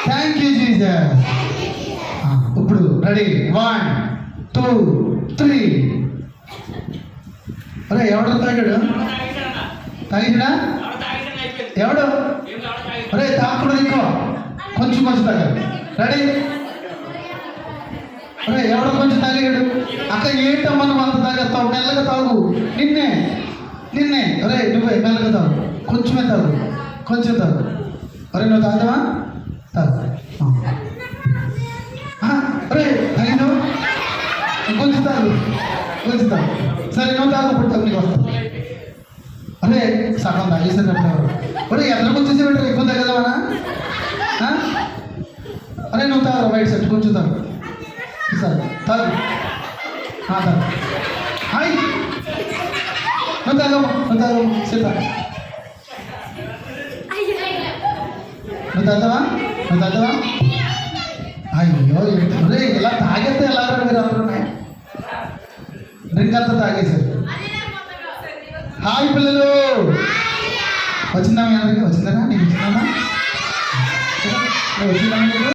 Thank you Jesus. ఇప్పుడు ready 1 2 3. అరే ఎవడు తాగాడు? తాగిడా ఎవడు? అరే తాగకూడదు, ఎక్కువ కొంచెం కొంచెం తాగాడు. రెడీ? అరే ఎవడో కొంచెం తాగాడు. అక్క ఏంటమ్మా నువ్వు అంత తాగేస్తావు? మెల్లగా తాగు. నిన్నే నిన్నే అరే నువ్వే మెల్లగా తాగు, కొంచెమే తాగు, కొంచెం తాగు. అరే నువ్వు తాగుతావా? తాగు. అరే తాగినావు, కొంచెం తాగు, కొంచెం తాగు. సరే నువ్వు తాగు, ఇప్పుడు తాగు, నీకు వస్తావు. అరే సగం తాగేసారు అంటారు. అరే ఎక్కడ కొంచెం పెట్టారు, ఎక్కువ తాగదామా? అరే నువ్వు తాగు, వైట్ సెట్ కొంచెం తాగు. సరే తాగు, తాగు. హాయ్ నువ్వు తాగు, నువ్వు తాగు, సీత నువ్వు తాగుతావా? నువ్వు తాగుతావా? అయ్యో అరే ఇలా తాగేస్తే ఎలా మీరు అందరూ డ్రింక్ అంతా తాగేశారు. హాయ్ పిల్లలు, వచ్చిందా మీ అందరికి? వచ్చిందా? నీకు వచ్చిందమ్మా? వచ్చిందా?